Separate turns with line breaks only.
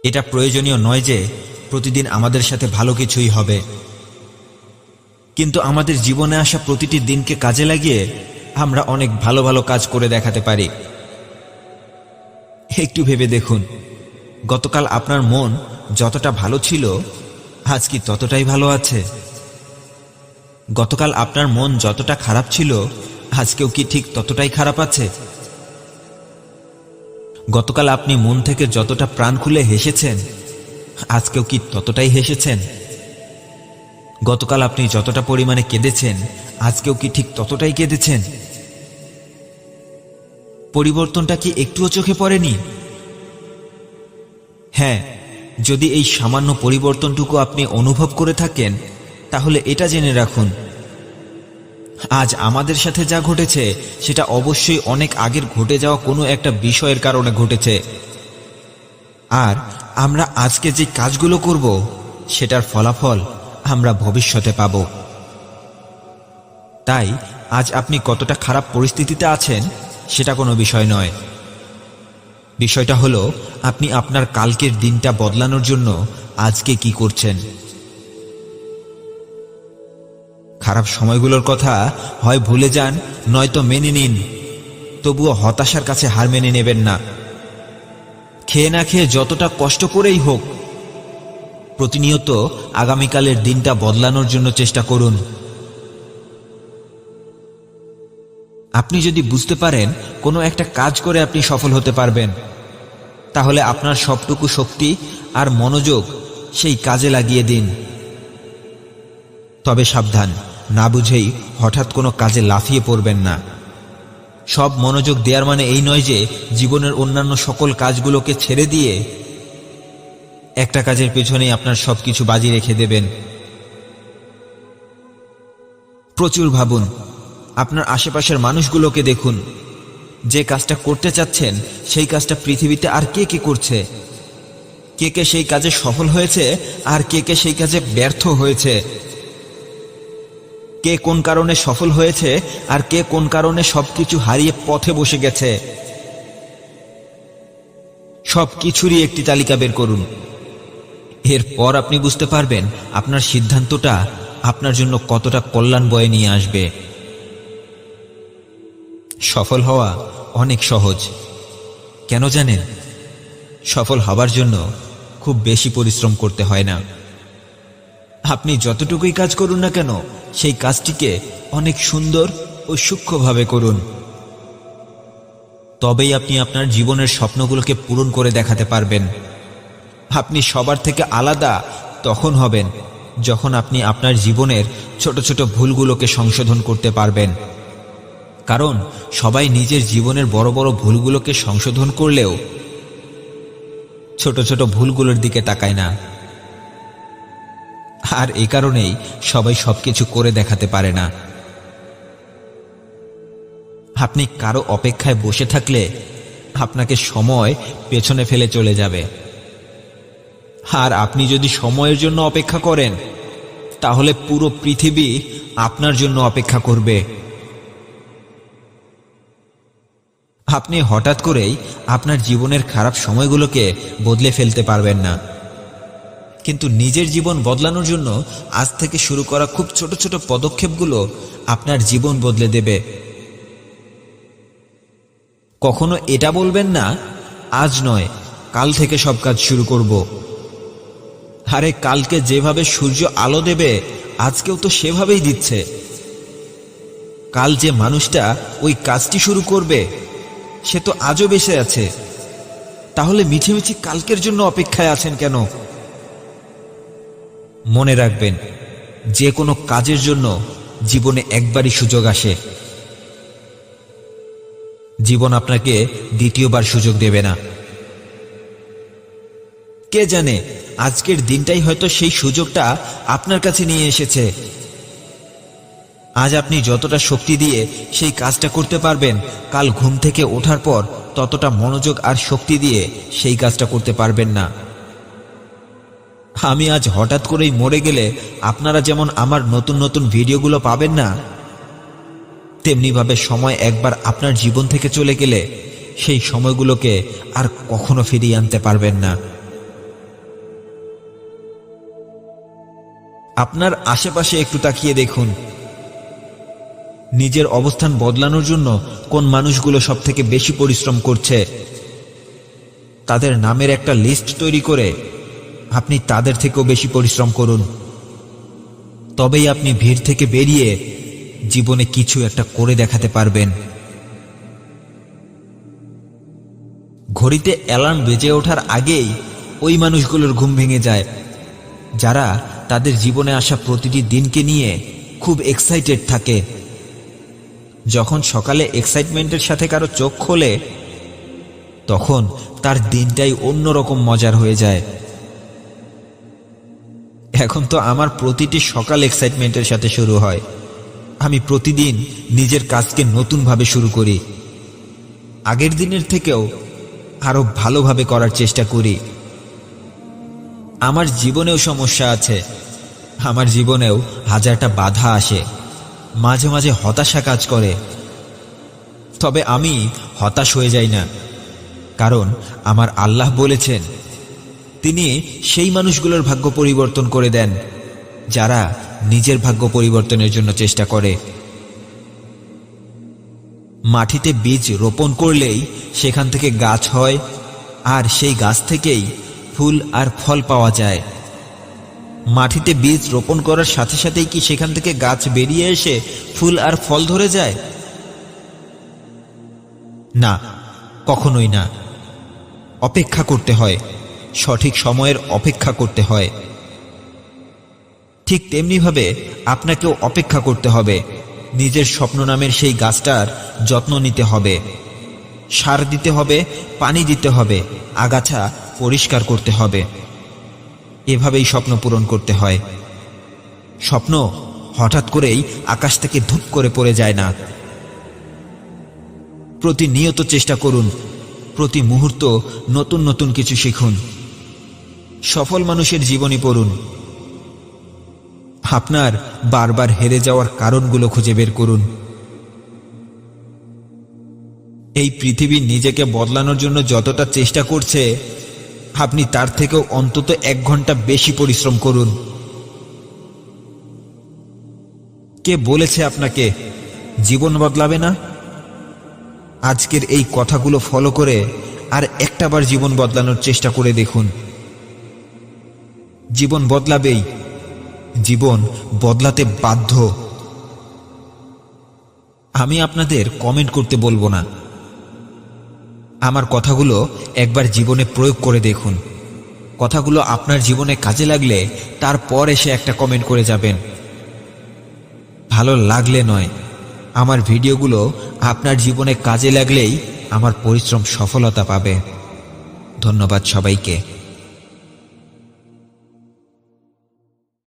এটা প্রয়োজনীয় নয় যে প্রতিদিন আমাদের সাথে ভালো কিছুই হবে, কিন্তু আমাদের জীবনে আসা প্রতিটি দিনকে কাজে লাগিয়ে আমরা অনেক ভালো ভালো কাজ করে দেখাতে পারি। একটু ভেবে দেখুন, গতকাল আপনার মন যতটা ভালো ছিল আজ কি ততটাই ভালো আছে? গতকাল আপনার মন যতটা খারাপ ছিল আজকেও কি ঠিক ততটাই খারাপ আছে? গতকাল আপনি মন থেকে যতটা প্রাণ খুলে হেসেছেন আজকেও কি ততটাই হেসেছেন? গতকাল আপনি যতটা পরিমাণে কেঁদেছেন আজকেও কি ঠিক ততটাই কেঁদেছেন? পরিবর্তনটা কি একটুও চোখে পড়েনি? হ্যাঁ, যদি এই সামান্য পরিবর্তনটুকু আপনি অনুভব করে থাকেন তাহলে এটা জেনে রাখুন, আজ আমাদের সাথে যা ঘটেছে সেটা অবশ্যই অনেক আগের ঘটে যাওয়া কোনো একটা বিষয়ের কারণে ঘটেছে। আর আমরা আজকে যে কাজগুলো করব সেটার ফলাফল আমরা ভবিষ্যতে পাব। তাই আজ আপনি কতটা খারাপ পরিস্থিতিতে আছেন সেটা কোনো বিষয় নয়। বিষয়টা হলো আপনি আপনার কালকের দিনটা বদলানোর জন্য আজকে কি করছেন। খারাপ সময়গুলোর কথা হয় ভুলে যান নয়তো মেনে নিন, তবুও হতাশার কাছে হার মেনে নেবেন না। খেয়ে না খেয়ে যতটা কষ্ট করেই হোক প্রতিনিয়ত আগামীকালের দিনটা বদলানোর জন্য চেষ্টা করুন। আপনি যদি বুঝতে পারেন কোনো একটা কাজ করে আপনি সফল হতে পারবেন, তাহলে আপনার সবটুকু শক্তি আর মনোযোগ সেই কাজে লাগিয়ে দিন। তবে সাবধান, না বুঝেই হঠাৎ কোনো কাজে লাফিয়ে পড়বেন না। সব মনোযোগ দেওয়ার মানে এই নয় যে জীবনের অন্যান্য সকল কাজগুলোকে ছেড়ে দিয়ে একটা কাজের পেছনেই আপনার সবকিছু বাজি রেখে দেবেন। প্রচুর ভাবুন, আপনার আশেপাশের মানুষগুলোকে দেখুন, যে কাজটা করতে চাচ্ছেন সেই কাজটা পৃথিবীতে আর কে কে করছে। কে কে সেই কাজে সফল হয়েছে আর কে কে সেই কাজে ব্যর্থ হয়েছে। কে কোন কারণে সফল হয়েছে আর কে কোন কারণে সবকিছু হারিয়ে পথে বসে গেছে। সব কিছুরই একটি তালিকা বের করুন। এরপর আপনি বুঝতে পারবেন আপনার সিদ্ধান্তটা আপনার জন্য কতটা কল্যাণ বয়ে নিয়ে আসবে। সফল হওয়া অনেক সহজ, কেন জানেন? সফল হবার জন্য খুব বেশি পরিশ্রম করতে হয় না। আপনি যতটুকুই কাজ করুন না কেন সেই কাজটিকে অনেক সুন্দর ও সূক্ষ্মভাবে করুন, তবেই আপনি আপনার জীবনের স্বপ্নগুলোকে পূরণ করে দেখাতে পারবেন। আপনি সবার থেকে আলাদা তখন হবেন যখন আপনি আপনার জীবনের ছোট ছোট ভুলগুলোকে সংশোধন করতে পারবেন। কারণ সবাই নিজের জীবনের বড় বড় ভুলগুলোকে সংশোধন করলেও ছোট ছোট ভুলগুলোর দিকে তাকায় না। আর এই কারণেই সবাই সবকিছু করে দেখাতে পারে না। আপনি কারো অপেক্ষায় বসে থাকলে আপনাকে সময় পেছনে ফেলে চলে যাবে। আর আপনি যদি সময়ের জন্য অপেক্ষা করেন তাহলে পুরো পৃথিবী আপনার জন্য অপেক্ষা করবে। আপনি হঠাৎ করেই আপনার জীবনের খারাপ সময়গুলোকে বদলে ফেলতে পারবেন না, কিন্তু নিজের জীবন বদলানোর জন্য আজ থেকে শুরু করা খুব ছোট ছোট পদক্ষেপগুলো আপনার জীবন বদলে দেবে। কখনো এটা বলবেন না আজ নয় কাল থেকে সব কাজ শুরু করব। আরে কালকে যেভাবে সূর্য আলো দেবে আজকেও তো সেভাবেই দিচ্ছে। কাল যে মানুষটা ওই কাজটি শুরু করবে সে তো আজও বেঁচে আছে, তাহলে মিছিমিছি কালকের জন্য অপেক্ষায় আছেন কেন? মনে রাখবেন, যে কোনো কাজের জন্য জীবনে একবারই সুযোগ আসে। জীবন আপনাকে দ্বিতীয়বার সুযোগ দেবে না। কে জানে আজকের দিনটাই হয়তো সেই সুযোগটা আপনার কাছে নিয়ে এসেছে। আজ আপনি যতটা শক্তি দিয়ে সেই কাজটা করতে পারবেন, কাল ঘুম থেকে ওঠার পর ততটা মনোযোগ আর শক্তি দিয়ে সেই কাজটা করতে পারবেন না। আমি আজ হঠাৎ করেই মরে গেলে আপনারা যেমন আমার নতুন নতুন ভিডিওগুলো পাবেন না, তেমনিভাবে সময় একবার আপনার জীবন থেকে চলে গেলে সেই সময়গুলোকে আর কখনো ফিরিয়ে আনতে পারবেন না। আপনার আশেপাশে একটু তাকিয়ে দেখুন, নিজের অবস্থান বদলানোর জন্য কোন মানুষগুলো সবথেকে বেশি পরিশ্রম করছে। তাদের নামের একটা লিস্ট তৈরি করে আপনি তাদের থেকেও বেশি পরিশ্রম করুন। তবেই আপনি ভিড় থেকে বেরিয়ে জীবনে কিছু একটা করে দেখাতে পারবেন। ঘড়িতে অ্যালার্ম বেজে ওঠার আগেই ওই মানুষগুলোর ঘুম ভেঙে যায়, যারা তাদের জীবনে আসা প্রতিটি দিনকে নিয়ে খুব এক্সাইটেড থাকে। যখন সকালে এক্সাইটমেন্টের সাথে কারো চোখ খোলে, তখন তার দিনটাই অন্যরকম মজার হয়ে যায়। এখন তো আমার প্রতিটি সকাল এক্সাইটমেন্টের সাথে শুরু হয়। আমি প্রতিদিন নিজের কাজকে নতুনভাবে শুরু করি, আগের দিনের থেকেও আরো ভালোভাবে করার চেষ্টা করি। আমার জীবনেও সমস্যা আছে, আমার জীবনেও হাজারটা বাধা আসে, মাঝে মাঝে হতাশা কাজ করে। তবে আমি হতাশ হয়ে যাই না, কারণ আমার আল্লাহ বলেছেন তিনি সেই মানুষগুলোর ভাগ্য পরিবর্তন করে দেন যারা নিজের ভাগ্য পরিবর্তনের জন্য চেষ্টা করে। মাটিতে বীজ রোপণ করলেই সেখান থেকে গাছ হয়, আর সেই গাছ থেকেই ফুল আর ফল পাওয়া যায়। মাটিতে বীজ রোপণ করার সাথে সাথেই কি সেখান থেকে গাছ বেরিয়ে এসে ফুল আর ফল ধরে যায়? না, কখনোই না। অপেক্ষা করতে হয়, সঠিক সময়ের অপেক্ষা করতে হয়। ঠিক তেমনিভাবে আপনাকেও অপেক্ষা করতে হবে। নিজের স্বপ্ন নামের সেই গাছটার যত্ন নিতে হবে, সার দিতে হবে, পানি দিতে হবে, আগাছা পরিষ্কার করতে হবে। এভাবেই স্বপ্ন পূরণ করতে হয়। স্বপ্ন হঠাৎ করেই আকাশ থেকে ধূপ করে পড়ে যায় না। প্রতিনিয়ত চেষ্টা করুন, প্রতি মুহূর্ত নতুন নতুন কিছু শিখুন। সফল মানুষের জীবনী পড়ুন। আপনার বারবার হেরে যাওয়ার কারণগুলো খুঁজে বের করুন। এই পৃথিবী নিজেকে বদলানোর জন্য যতটা চেষ্টা করছে, আপনি তার থেকেও অন্তত 1 ঘন্টা বেশি পরিশ্রম করুন। কে বলেছে আপনাকে জীবন বদলাবে না? আজকের এই কথাগুলো ফলো করে আর একটাবার জীবন বদলানোর চেষ্টা করে দেখুন। জীবন বদলাবেই, জীবন বদলাতে বাধ্য। আমি আপনাদের কমেন্ট করতে বলবো না, আমার কথাগুলো একবার জীবনে প্রয়োগ করে দেখুন। কথাগুলো আপনার জীবনে কাজে লাগলে তারপর এসে একটা কমেন্ট করে যাবেন। ভালো লাগলে নয়, আমার ভিডিওগুলো আপনার জীবনে কাজে লাগলেই আমার পরিশ্রম সফলতা পাবে। ধন্যবাদ সবাইকে।